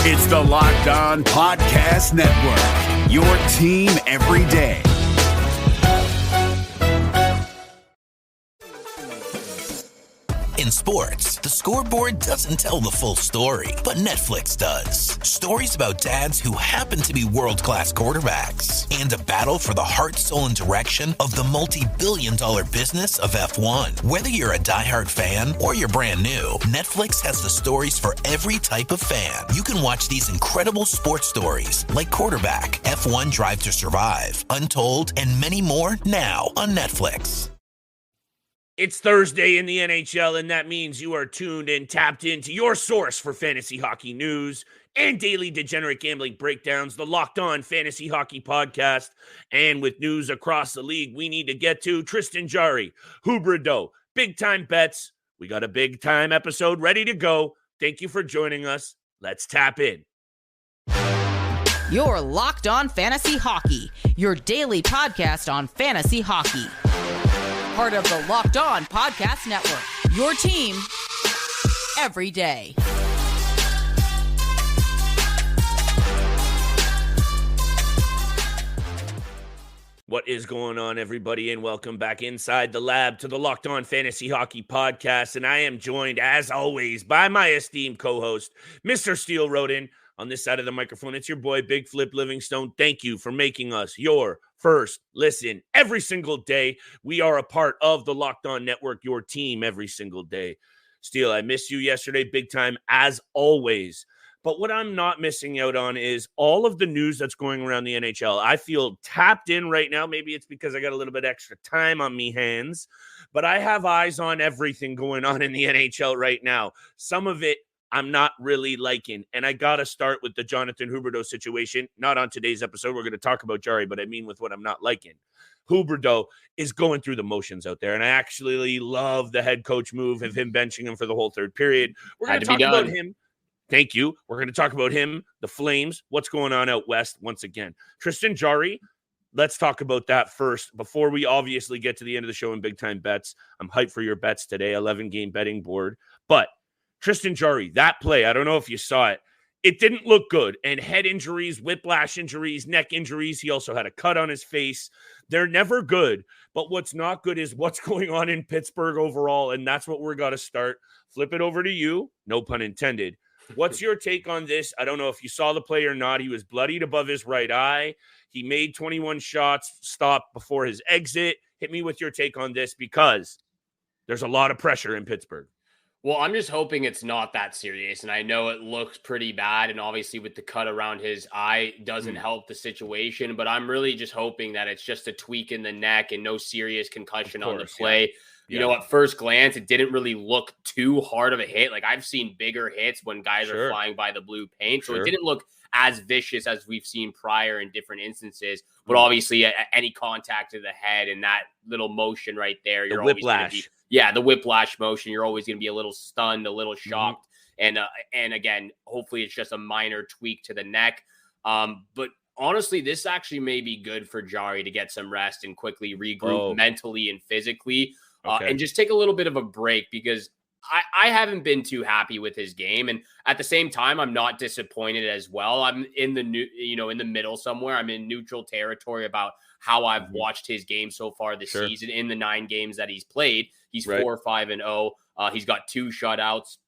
It's the Locked On Podcast Network, your team every day. In sports, the scoreboard doesn't tell the full story, but Netflix does. Stories about dads who happen to be world-class quarterbacks and a battle for the heart, soul, and direction of the multi-billion-dollar business of F1. Whether you're a diehard fan or you're brand new, Netflix has the stories for every type of fan. You can watch these incredible sports stories like Quarterback, F1 Drive to Survive, Untold, and many more now on Netflix. It's Thursday in the NHL, and that means you are tuned and tapped into your source for fantasy hockey news and daily degenerate gambling breakdowns, the Locked On Fantasy Hockey Podcast. And with news across the league, we need to get to Tristan Jarry, Huberdeau, Big Time Bets. We got a big time episode ready to go. Thank you for joining us. Let's tap in. You're Locked On Fantasy Hockey, your daily podcast on fantasy hockey. Part of the Locked On Podcast Network, your team every day. What is going on, everybody, and welcome back inside the lab to the Locked On Fantasy Hockey Podcast. And I am joined, as always, by my esteemed co-host, Mr. Steele Roden. On this side of the microphone, it's your boy, Big Flip Livingstone. Thank you for making us your first listen every single day. We are a part of the Locked On Network, your team every single day. Steele, I missed you yesterday big time, as always. But what I'm not missing out on is all of the news that's going around the NHL. I feel tapped in right now. Maybe it's because I got a little bit extra time on me hands. But I have eyes on everything going on in the NHL right now. Some of it I'm not really liking. And I got to start with the Jonathan Huberdeau situation. Not on today's episode. We're going to talk about Jarry, but I mean with what I'm not liking. Huberdeau is going through the motions out there. And I actually love the head coach move of him benching him for the whole third period. We're going to talk about him. Thank you. We're going to talk about him, the Flames, what's going on out west once again. Tristan Jarry, let's talk about that first before we obviously get to the end of the show in Big Time Bets. I'm hyped for your bets today, 11-game betting board. But Tristan Jarry, that play, I don't know if you saw it. It didn't look good. And head injuries, whiplash injuries, neck injuries. He also had a cut on his face. They're never good. But what's not good is what's going on in Pittsburgh overall. And that's what we're going to start. Flip it over to you. No pun intended. What's your take on this? I don't know if you saw the play or not. He was bloodied above his right eye. He made 21 shots, stopped before his exit. Hit me with your take on this because there's a lot of pressure in Pittsburgh. Well, I'm just hoping it's not that serious. And I know it looks pretty bad. And obviously with the cut around his eye doesn't help the situation. But I'm really just hoping that it's just a tweak in the neck and no serious concussion on the play. Yeah. You know, at first glance, it didn't really look too hard of a hit. Like I've seen bigger hits when guys are flying by the blue paint. So it didn't look as vicious as we've seen prior in different instances. But obviously any contact to the head and that little motion right there, you're always going to be... Yeah, the whiplash motion, you're always going to be a little stunned, a little shocked. And again, hopefully it's just a minor tweak to the neck. But honestly, this actually may be good for Jarry to get some rest and quickly regroup mentally and physically and just take a little bit of a break because I haven't been too happy with his game. And at the same time, I'm not disappointed as well. I'm in the in the middle somewhere. I'm in neutral territory about how I've watched his game so far this season in the 9 games that he's played. He's 4-5-0. He's got 2 shutouts,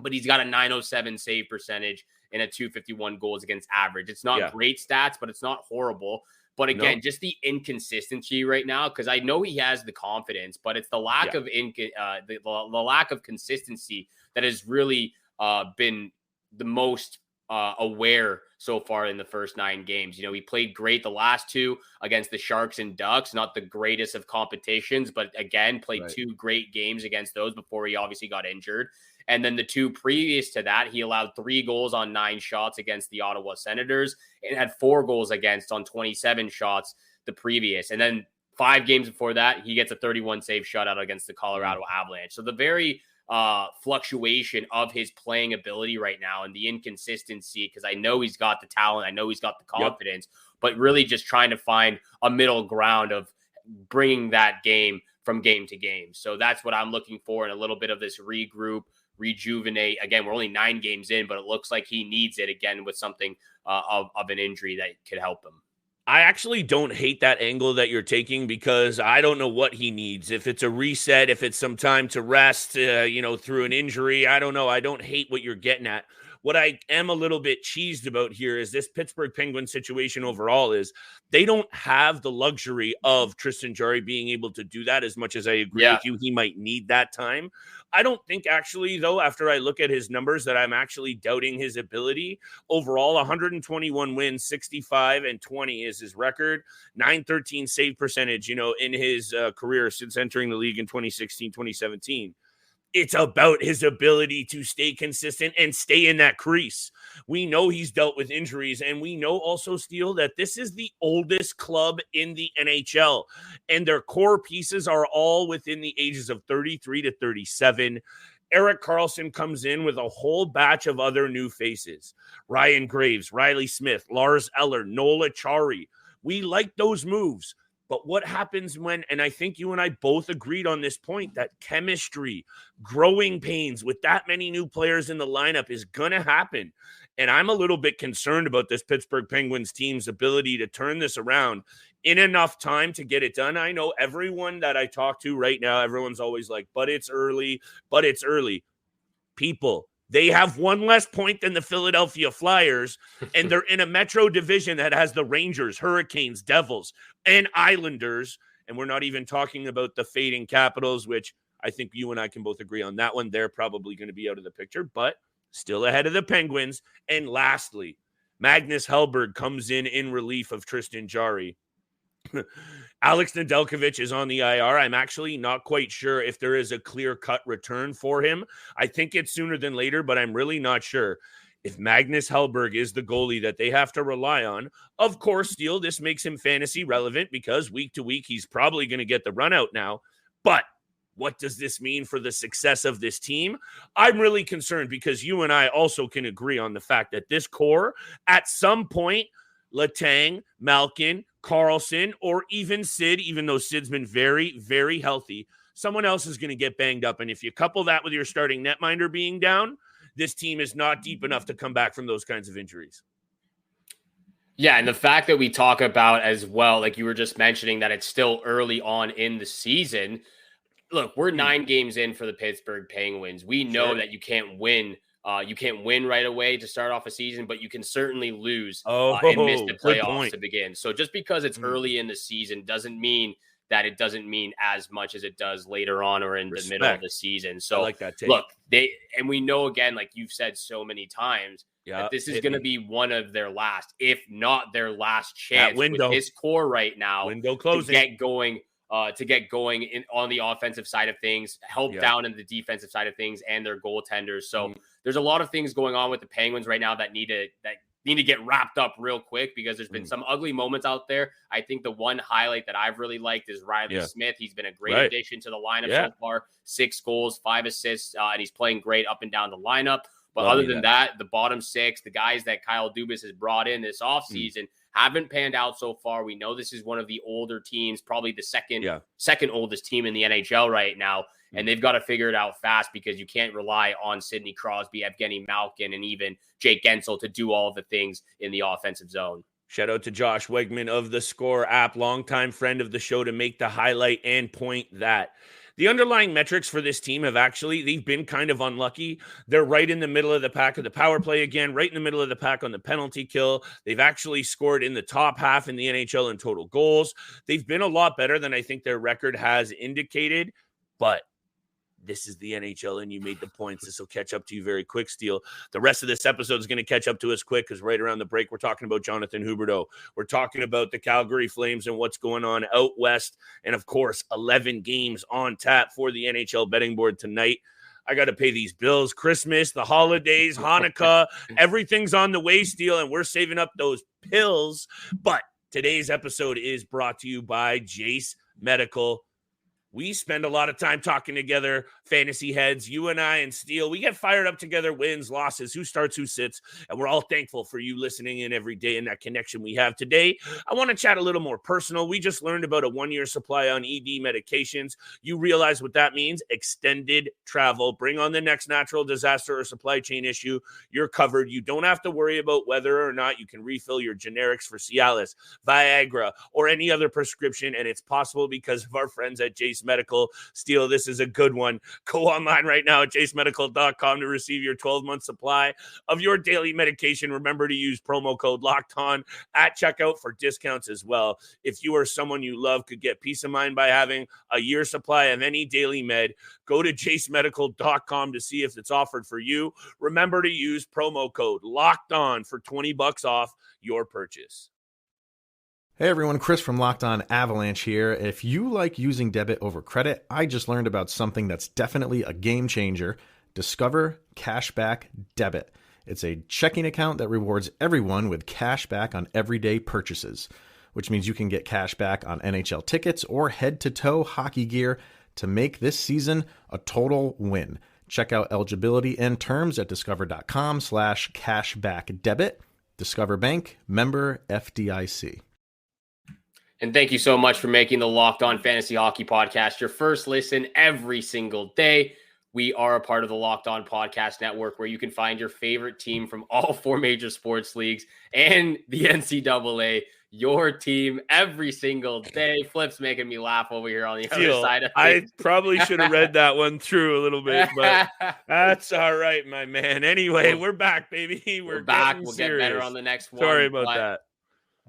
but he's got a .907 save percentage and a .251 goals against average. It's not great stats, but it's not horrible. But again, just the inconsistency right now, because I know he has the confidence, but it's the lack of the lack of consistency that has really been the most aware so far in the first 9 games. You know, he played great the last 2 against the Sharks and Ducks, not the greatest of competitions, but again, played 2 great games against those before he obviously got injured. And then the 2 previous to that, he allowed 3 goals on 9 shots against the Ottawa Senators and had 4 goals against on 27 shots the previous. And then 5 games before that, he gets a 31 save shutout against the Colorado Avalanche. So the very fluctuation of his playing ability right now and the inconsistency, because I know he's got the talent, I know he's got the confidence, but really just trying to find a middle ground of bringing that game from game to game. So that's what I'm looking for, in a little bit of this regroup, rejuvenate. Again, we're only 9 games in, but it looks like he needs it again with something of an injury that could help him. I actually don't hate that angle that you're taking because I don't know what he needs. If it's a reset, if it's some time to rest, through an injury, I don't know. I don't hate what you're getting at. What I am a little bit cheesed about here is this Pittsburgh Penguins situation overall is they don't have the luxury of Tristan Jarry being able to do that. As much as I agree with you, he might need that time. I don't think actually, though, after I look at his numbers, that I'm actually doubting his ability. Overall, 121 wins, 65-20 is his record, 913 save percentage, in his career since entering the league in 2016, 2017. It's about his ability to stay consistent and stay in that crease. We know he's dealt with injuries, and we know also, Steele, that this is the oldest club in the NHL, and their core pieces are all within the ages of 33 to 37. Erik Karlsson comes in with a whole batch of other new faces. Ryan Graves, Riley Smith, Lars Eller, Nola Chari. We like those moves. But what happens when, and I think you and I both agreed on this point, that chemistry, growing pains with that many new players in the lineup is going to happen. And I'm a little bit concerned about this Pittsburgh Penguins team's ability to turn this around in enough time to get it done. I know everyone that I talk to right now, everyone's always like, but it's early. People, they have one less point than the Philadelphia Flyers, and they're in a Metro division that has the Rangers, Hurricanes, Devils, and Islanders. And we're not even talking about the fading Capitals, which I think you and I can both agree on that one. They're probably going to be out of the picture, but still ahead of the Penguins. And lastly, Magnus Hellberg comes in relief of Tristan Jarry. Alex Nedeljkovic is on the IR. I'm actually not quite sure if there is a clear-cut return for him. I think it's sooner than later, but I'm really not sure. If Magnus Hellberg is the goalie that they have to rely on, of course, Steele, this makes him fantasy relevant because week to week he's probably going to get the run out now. But what does this mean for the success of this team? I'm really concerned because you and I also can agree on the fact that this core, at some point, Letang, Malkin, Karlsson, or even Sid, even though Sid's been very, very healthy, someone else is going to get banged up. And if you couple that with your starting netminder being down, this team is not deep enough to come back from those kinds of injuries. Yeah, and the fact that we talk about as well, like you were just mentioning, that it's still early on in the season. Look, we're 9 games in for the Pittsburgh Penguins. We know that you can't win. You can't win right away to start off a season, but you can certainly lose and miss the playoffs to begin. So just because it's early in the season doesn't mean that it doesn't mean as much as it does later on or in the middle of the season. So I like that take. Look, and we know, again, like you've said so many times, that this is going to be one of their last, if not their last chance with his core right now to get going. On the offensive side of things, help down in the defensive side of things, and their goaltenders. So there's a lot of things going on with the Penguins right now that need to get wrapped up real quick because there's been some ugly moments out there. I think the one highlight that I've really liked is Riley Smith. He's been a great addition to the lineup so far. 6 goals, 5 assists, and he's playing great up and down the lineup. But other than that, the bottom 6, the guys that Kyle Dubas has brought in this offseason haven't panned out so far. We know this is one of the older teams, probably the second oldest team in the NHL right now. And they've got to figure it out fast because you can't rely on Sidney Crosby, Evgeny Malkin, and even Jake Gensel to do all of the things in the offensive zone. Shout out to Josh Wegman of the Score app, longtime friend of the show, to make the highlight and point that the underlying metrics for this team they've been kind of unlucky. They're right in the middle of the pack of the power play again, right in the middle of the pack on the penalty kill. They've actually scored in the top half in the NHL in total goals. They've been a lot better than I think their record has indicated, but this is the NHL, and you made the points. This will catch up to you very quick, Steele. The rest of this episode is going to catch up to us quick because right around the break, we're talking about Jonathan Huberdeau. We're talking about the Calgary Flames and what's going on out west. And, of course, 11 games on tap for the NHL betting board tonight. I got to pay these bills. Christmas, the holidays, Hanukkah, everything's on the way, Steele, and we're saving up those pills. But today's episode is brought to you by Jace Medical. We spend a lot of time talking together, fantasy heads, you and I and Steele. We get fired up together, wins, losses, who starts, who sits, and we're all thankful for you listening in every day and that connection we have. Today, I want to chat a little more personal. We just learned about a 1-year supply on ED medications. You realize what that means? Extended travel. Bring on the next natural disaster or supply chain issue. You're covered. You don't have to worry about whether or not you can refill your generics for Cialis, Viagra, or any other prescription, and it's possible because of our friends at Jace Medical. Steele, this is a good one. Go online right now at jacemedical.com to receive your 12-month supply of your daily medication. Remember to use promo code LOCKEDON at checkout for discounts as well. If you or someone you love could get peace of mind by having a year supply of any daily med, go to jacemedical.com to see if it's offered for you. Remember to use promo code LOCKEDON for $20 off your purchase. Hey everyone, Chris from Locked On Avalanche here. If you like using debit over credit, I just learned about something that's definitely a game changer. Discover Cashback Debit. It's a checking account that rewards everyone with cash back on everyday purchases, which means you can get cash back on NHL tickets or head-to-toe hockey gear to make this season a total win. Check out eligibility and terms at discover.com/cashbackdebit. Discover Bank, member FDIC. And thank you so much for making the Locked On Fantasy Hockey Podcast your first listen every single day. We are a part of the Locked On Podcast Network, where you can find your favorite team from all 4 major sports leagues and the NCAA, your team every single day. Flip's making me laugh over here on the other side of I probably should have read that one through a little bit, but that's all right, my man. Anyway, we're back, baby. We're back. We'll serious. Get better on the next one. Sorry about that.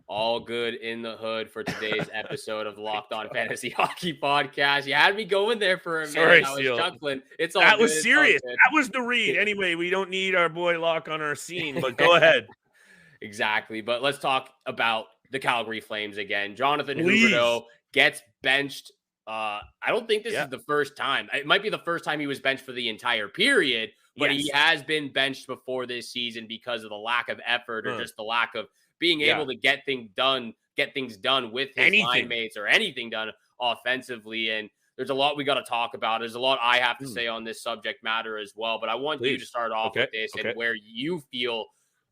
All good in the hood for today's episode of Locked On Fantasy Hockey Podcast. You had me going there for a minute. Sorry, I was Steele. chuckling. It's all that good. was serious. That was the read. Anyway, we don't need our boy Locke on our scene, but go ahead. Exactly. But let's talk about the Calgary Flames again. Jonathan Please. Huberdeau gets benched. I don't think this is the first time. It might be the first time he was benched for the entire period, but he has been benched before this season because of the lack of effort or just the lack of being able to get things done with his line mates or anything done offensively. And there's a lot we got to talk about. There's a lot I have to say on this subject matter as well. But I want you to start off with this and where you feel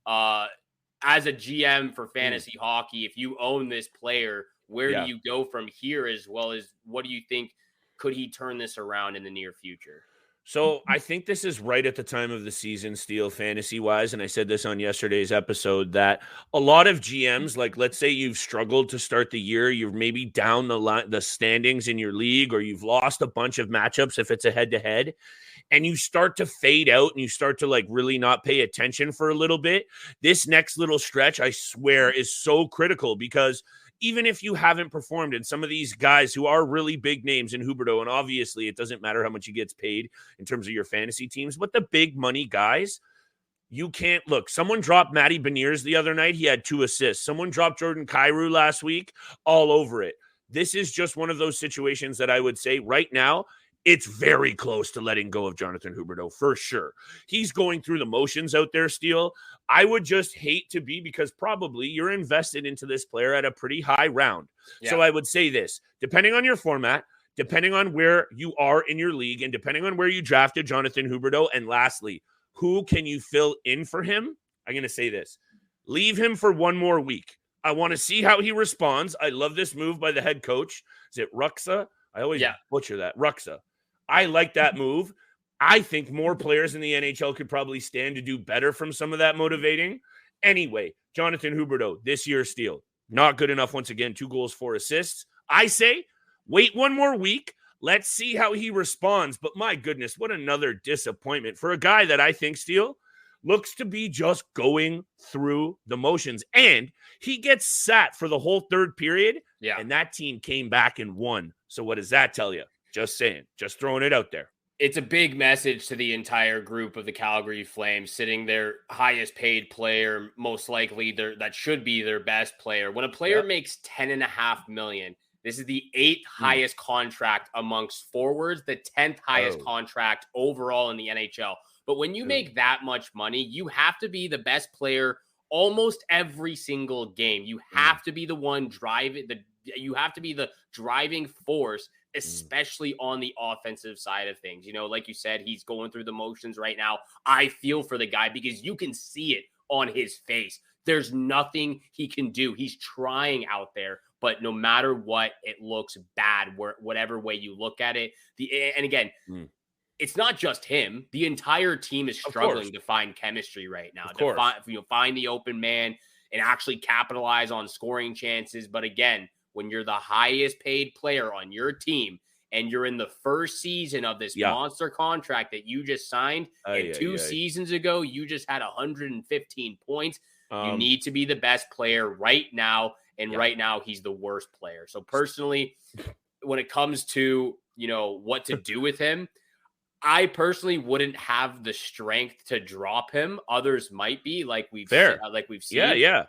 as a GM for fantasy hockey, if you own this player, where do you go from here, as well as what do you think, could he turn this around in the near future? So I think this is right at the time of the season, Steele, fantasy-wise, and I said this on yesterday's episode, that a lot of GMs, like let's say you've struggled to start the year, you're maybe down the standings in your league, or you've lost a bunch of matchups if it's a head-to-head, and you start to fade out and you start to like really not pay attention for a little bit. This next little stretch, I swear, is so critical, because even if you haven't performed, and some of these guys who are really big names in Huberdeau, and obviously it doesn't matter how much he gets paid in terms of your fantasy teams, but the big money guys, you can't look. Someone dropped Matty Beniers the other night. He had 2 assists. Someone dropped Jordan Kyrou last week, all over it. This is just one of those situations that I would say right now, it's very close to letting go of Jonathan Huberdeau, for sure. He's going through the motions out there, Steele. I would just hate to be, because probably you're invested into this player at a pretty high round. Yeah. So I would say this, depending on your format, depending on where you are in your league, and depending on where you drafted Jonathan Huberdeau, and lastly, who can you fill in for him? I'm going to say this. Leave him for 1 more week. I want to see how he responds. I love this move by the head coach. Is it Ruxa? I always butcher that. Ruxa. I like that move. I think more players in the NHL could probably stand to do better from some of that motivating. Anyway, Jonathan Huberdeau, this year, Steele, not good enough once again. 2 goals, 4 assists. I say wait 1 more week. Let's see how he responds. But my goodness, what another disappointment for a guy that I think, Steele, looks to be just going through the motions. And he gets sat for the whole third period, and that team came back and won. So what does that tell you? Just saying, just throwing it out there. It's a big message to the entire group of the Calgary Flames, sitting their highest paid player, most likely that should be their best player. When a player makes $10.5 million, this is the 8th highest contract amongst forwards, the 10th highest contract overall in the NHL. But when you make that much money, you have to be the best player almost every single game. You have to be the one driving you have to be the driving force especially on the offensive side of things. You know, like you said, he's going through the motions right now. I feel for the guy because you can see it on his face. There's nothing he can do. He's trying out there, but no matter what, it looks bad whatever way you look at it. And again, it's not just him. The entire team is struggling to find chemistry right now, to find the open man and actually capitalize on scoring chances. But again, when you're the highest paid player on your team and you're in the first season of this monster contract that you just signed, and 2 seasons ago, you just had 115 points. You need to be the best player right now. And right now he's the worst player. So personally, when it comes to, you know, what to do with him, I personally wouldn't have the strength to drop him. Others might be, like we've seen.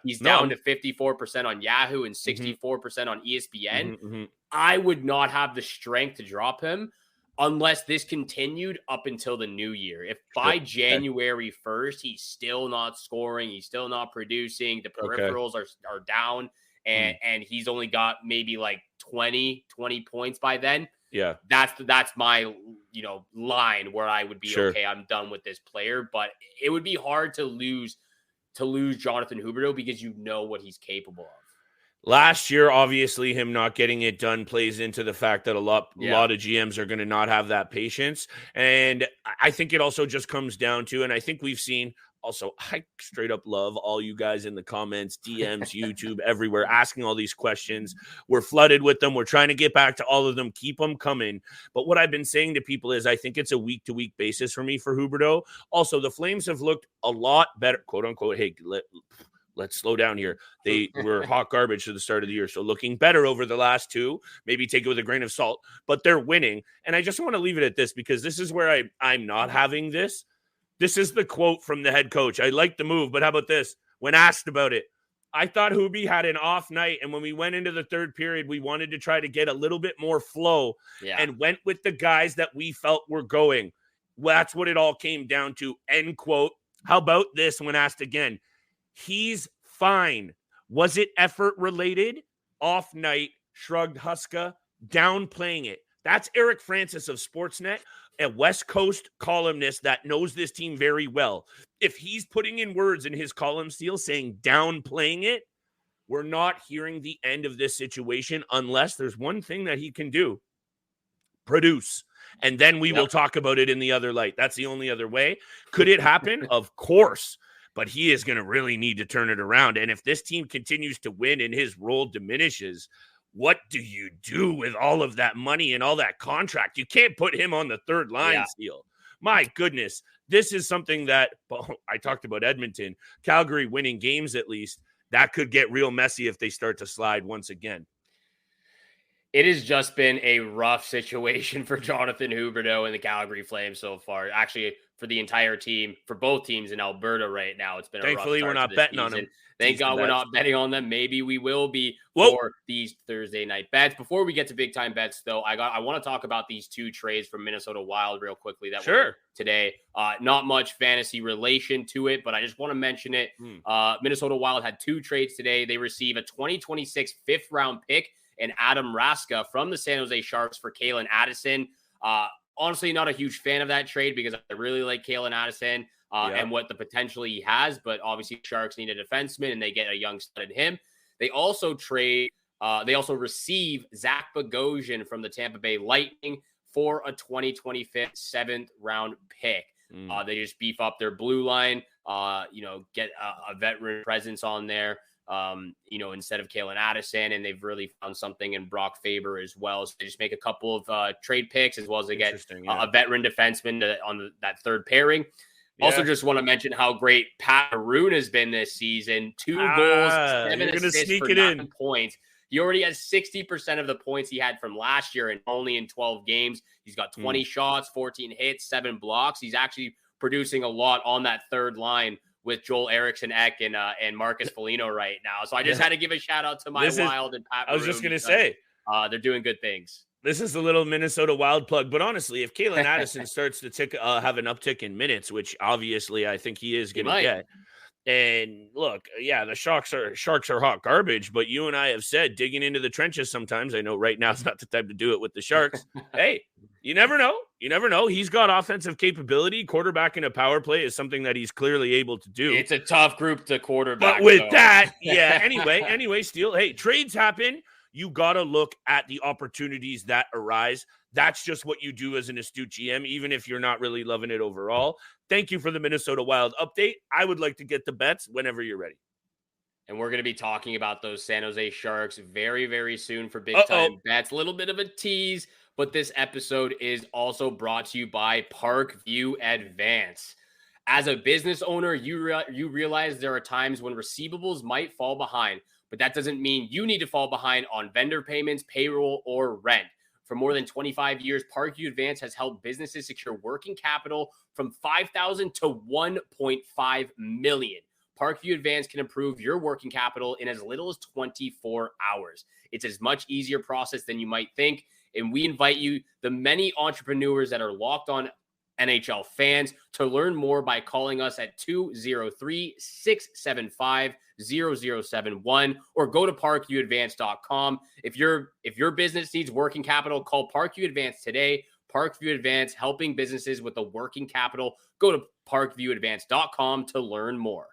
He's down to 54% on Yahoo and 64% on ESPN. I would not have the strength to drop him unless this continued up until the new year. If by January 1st, he's still not scoring, he's still not producing, the peripherals are down, and he's only got maybe like 20 points by then. Yeah, that's my, you know, line where I would be okay, I'm done with this player. But it would be hard to lose Jonathan Huberdeau because you know what he's capable of. Last year, obviously, him not getting it done plays into the fact that a lot of GMs are going to not have that patience. And I think it also just comes down to, and I think we've seen also, I straight up love all you guys in the comments, DMs, YouTube, everywhere, asking all these questions. We're flooded with them. We're trying to get back to all of them. Keep them coming. But what I've been saying to people is I think it's a week-to-week basis for me for Huberdeau. Also, the Flames have looked a lot better, quote-unquote, hey, let's slow down here. They were hot garbage to the start of the year. So looking better over the last 2, maybe take it with a grain of salt, but they're winning. And I just want to leave it at this because this is where I'm not having this. This is the quote from the head coach. I like the move, but how about this? When asked about it, I thought Hubie had an off night, and when we went into the third period, we wanted to try to get a little bit more flow and went with the guys that we felt were going. Well, that's what it all came down to, end quote. How about this when asked again? He's fine. Was it effort related? Off night, shrugged Huska, downplaying it. That's Eric Francis of Sportsnet, a West Coast columnist that knows this team very well. If he's putting in words in his column, Steele, saying downplaying it, we're not hearing the end of this situation unless there's one thing that he can do: produce. And then we will talk about it in the other light. That's the only other way. Could it happen? Of course. But he is going to really need to turn it around. And if this team continues to win and his role diminishes, what do you do with all of that money and all that contract? You can't put him on the third line, Steele. My goodness. This is something that I talked about Edmonton, Calgary winning games at least. That could get real messy if they start to slide once again. It has just been a rough situation for Jonathan Huberdeau and the Calgary Flames so far. Actually, for the entire team, for both teams in Alberta right now, it's been a rough start. Thankfully, we're not betting on them. Thank God we're not betting on them. Maybe we will be for these Thursday night bets. Before we get to big time bets, though, I want to talk about these 2 trades from Minnesota Wild real quickly that were today. Not much fantasy relation to it, but I just want to mention it. Minnesota Wild had 2 trades today. They receive a 2026 5th round pick and Adam Raska from the San Jose Sharks for Calen Addison. Honestly, not a huge fan of that trade because I really like Calen Addison and what the potential he has. But obviously, Sharks need a defenseman, and they get a young stud in him. They also receive Zach Bogosian from the Tampa Bay Lightning for a 2025 7th round pick. They just beef up their blue line, get a veteran presence on there. Instead of Calen Addison, and they've really found something in Brock Faber as well. So they just make a couple of trade picks as well as they get a veteran defenseman on that third pairing. Yeah. Also, just want to mention how great Pat Maroon has been this season. 2 goals, 7 assists for 9 points. He already has 60% of the points he had from last year and only in 12 games. He's got 20 shots, 14 hits, 7 blocks. He's actually producing a lot on that third line with Joel Eriksson Ek and Marcus Foligno right now. So I just had to give a shout out to Wild and Pat Maroon. I was just going to say. They're doing good things. This is a little Minnesota Wild plug. But honestly, if Calen Addison starts to have an uptick in minutes, which obviously I think he is going to get, And look, yeah, the Sharks are hot garbage, but you and I have said digging into the trenches sometimes. I know right now is not the time to do it with the Sharks. Hey, you never know. You never know. He's got offensive capability. Quarterback in a power play is something that he's clearly able to do. It's a tough group to quarterback. But with that, yeah. Anyway, Steele, hey, trades happen. You got to look at the opportunities that arise. That's just what you do as an astute GM, even if you're not really loving it overall. Thank you for the Minnesota Wild update. I would like to get the bets whenever you're ready. And we're going to be talking about those San Jose Sharks very, very soon for big time bets. A little bit of a tease, but this episode is also brought to you by Parkview Advance. As a business owner, you realize there are times when receivables might fall behind, but that doesn't mean you need to fall behind on vendor payments, payroll, or rent. For more than 25 years, Parkview Advance has helped businesses secure working capital from $5,000 to $1.5 million. Parkview Advance can improve your working capital in as little as 24 hours. It's a much easier process than you might think, and we invite you, the many entrepreneurs that are locked on NHL fans, to learn more by calling us at 203-675-0071 or go to parkviewadvance.com. If your business needs working capital, call Parkview Advance today. Parkview Advance, helping businesses with the working capital. Go to parkviewadvance.com to learn more.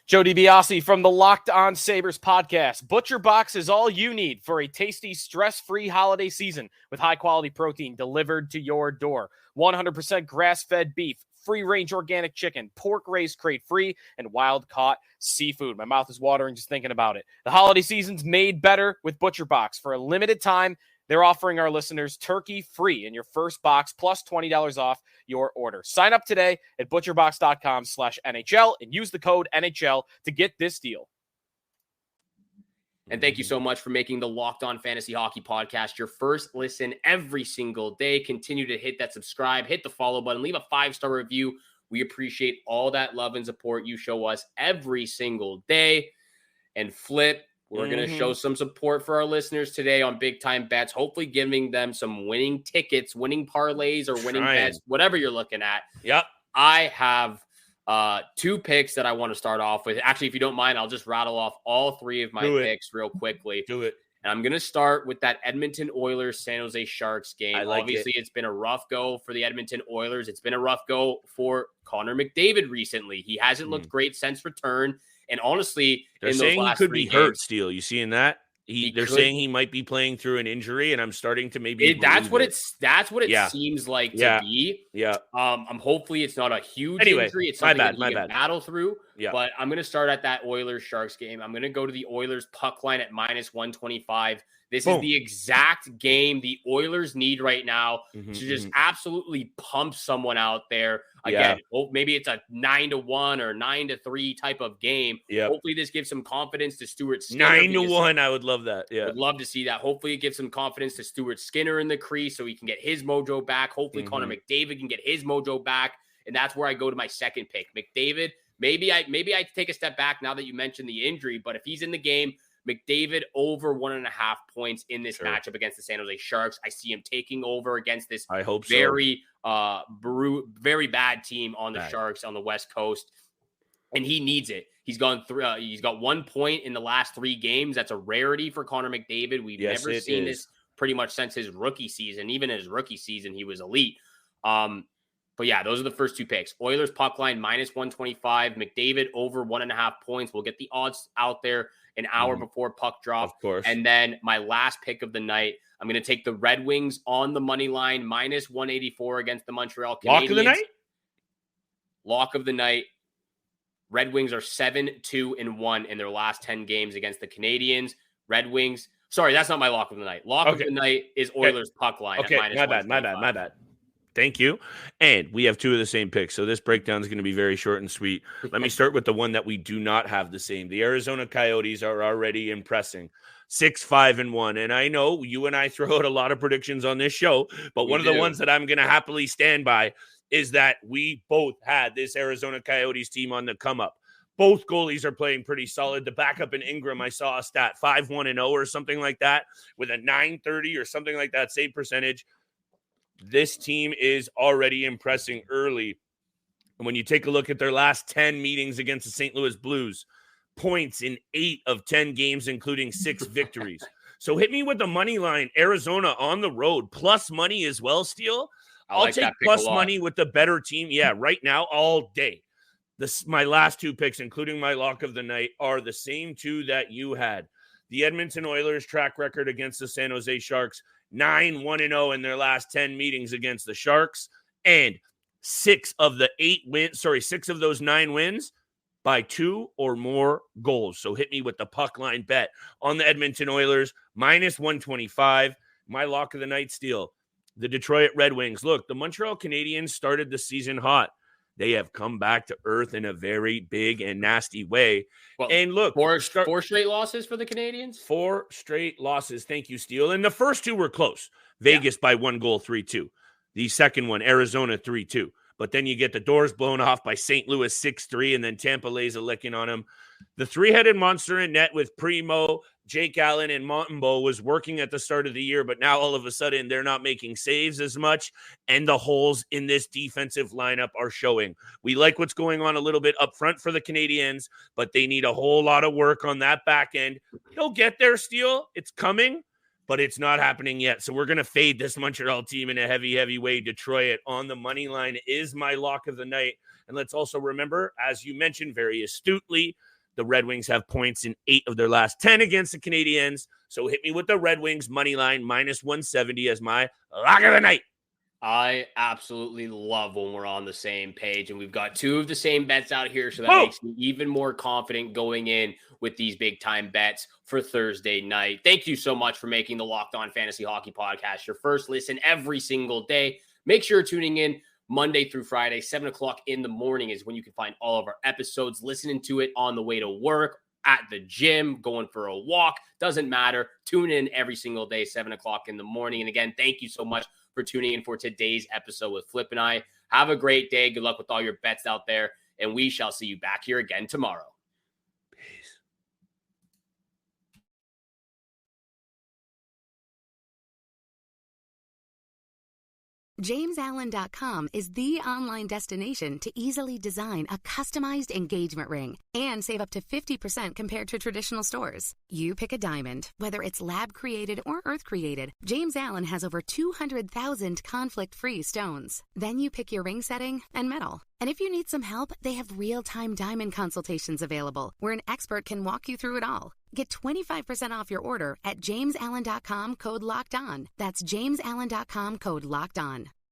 Joe DiBiase from the Locked On Sabres podcast. Butcher Box is all you need for a tasty, stress-free holiday season with high-quality protein delivered to your door. 100% grass-fed beef, free-range organic chicken, pork raised crate-free, and wild-caught seafood. My mouth is watering just thinking about it. The holiday season's made better with Butcher Box. For a limited time, they're offering our listeners turkey free in your first box plus $20 off your order. Sign up today at butcherbox.com/NHL and use the code NHL to get this deal. And thank you so much for making the Locked On Fantasy Hockey Podcast your first listen every single day. Continue to hit that subscribe, hit the follow button, leave a 5-star review. We appreciate all that love and support you show us every single day. And Flip, we're going to show some support for our listeners today on big time bets, hopefully giving them some winning tickets, winning parlays, or winning bets, whatever you're looking at. Yep. I have 2 picks that I want to start off with. Actually, if you don't mind, I'll just rattle off all 3 of my picks real quickly. Do it. And I'm going to start with that Edmonton Oilers San Jose Sharks game. Obviously, it's been a rough go for the Edmonton Oilers. It's been a rough go for Connor McDavid recently. He hasn't looked great since return. And honestly, they're saying he could be hurt, Steele. You seeing that? They're saying he might be playing through an injury, and I'm starting to maybe. That's what it seems like to be. Yeah. Hopefully it's not a huge injury. It's something that he can battle through. Yeah. But I'm going to start at that Oilers Sharks game. I'm going to go to the Oilers puck line at -125. This is the exact game the Oilers need right now to just absolutely pump someone out there. Again, maybe it's a 9-1 or 9-3 type of game. Hopefully this gives some confidence to Stuart Skinner. 9-1, I would love that. Yeah. Would love to see that. Hopefully it gives some confidence to Stuart Skinner in the crease so he can get his mojo back. Hopefully Connor McDavid can get his mojo back. And that's where I go to my second pick. McDavid, maybe I take a step back now that you mentioned the injury, but if he's in the game, McDavid over 1.5 points in this matchup against the San Jose Sharks. I see him taking over against this very bad team on the Sharks on the West Coast, and he needs it. He's gone through. He's got 1 point in the last 3 games. That's a rarity for Connor McDavid. We've never seen this pretty much since his rookie season. Even his rookie season, he was elite. But yeah, those are the first 2 picks. Oilers puck line -125. McDavid over 1.5 points. We'll get the odds out there an hour before puck drop. Of course. And then my last pick of the night, I'm going to take the Red Wings on the money line, -184 against the Montreal Canadiens. Lock of the night? Lock of the night. Red Wings are 7-2-1 in their last 10 games against the Canadiens. Red Wings. Sorry, that's not my lock of the night. Lock of the night is Oilers puck line. Okay, my bad. Thank you. And we have 2 of the same picks, so this breakdown is going to be very short and sweet. Let me start with the one that we do not have the same. The Arizona Coyotes are already impressing. 6-5-1. And I know you and I throw out a lot of predictions on this show, but one of the ones that I'm going to happily stand by is that we both had this Arizona Coyotes team on the come up. Both goalies are playing pretty solid. The backup in Ingram, I saw a stat 5-1-0 or something like that with a .930 or something like that save percentage. This team is already impressing early. And when you take a look at their last 10 meetings against the St. Louis Blues, points in 8 of 10 games, including 6 victories. So hit me with the money line, Arizona on the road, plus money as well, Steele. I'll take plus money with the better team. Yeah, right now, all day. My last 2 picks, including my lock of the night, are the same 2 that you had. The Edmonton Oilers track record against the San Jose Sharks, 9-1-0 in their last 10 meetings against the Sharks, and 6 of those 9 wins by 2 or more goals. So hit me with the puck line bet on the Edmonton Oilers, minus 125. My lock of the night, Steele, the Detroit Red Wings. Look, the Montreal Canadiens started the season hot. They have come back to earth in a very big and nasty way. Well, and look, 4 straight losses for the Canadiens? 4 straight losses. Thank you, Steele. And the first 2 were close. Vegas by 1 goal, 3-2. The second one, Arizona, 3-2. But then you get the doors blown off by St. Louis 6-3, and then Tampa lays a licking on them. The 3-headed monster in net with Primo, Jake Allen, and Montembeault was working at the start of the year, but now all of a sudden they're not making saves as much, and the holes in this defensive lineup are showing. We like what's going on a little bit up front for the Canadiens, but they need a whole lot of work on that back end. They'll get there, Steele. It's coming, but it's not happening yet. So we're going to fade this Montreal team in a heavy way. Detroit on the money line is my lock of the night. And let's also remember, as you mentioned very astutely, the Red Wings have points in 8 of their last 10 against the Canadiens. So hit me with the Red Wings money line, minus 170 as my lock of the night. I absolutely love when we're on the same page, and we've got 2 of the same bets out here, so that makes me even more confident going in with these big-time bets for Thursday night. Thank you so much for making the Locked On Fantasy Hockey Podcast your first listen every single day. Make sure you're tuning in Monday through Friday, 7 o'clock in the morning is when you can find all of our episodes, listening to it on the way to work, at the gym, going for a walk, doesn't matter. Tune in every single day, 7 o'clock in the morning. And again, thank you so much for tuning in for today's episode with Flip and I. Have a great day. Good luck with all your bets out there, and we shall see you back here again tomorrow. Peace. JamesAllen.com is the online destination to easily design a customized engagement ring and save up to 50% compared to traditional stores. You pick a diamond, whether it's lab-created or earth-created, James Allen has over 200,000 conflict-free stones. Then you pick your ring setting and metal. And if you need some help, they have real-time diamond consultations available, where an expert can walk you through it all. Get 25% off your order at JamesAllen.com, code LOCKEDON. That's JamesAllen.com, code LOCKEDON.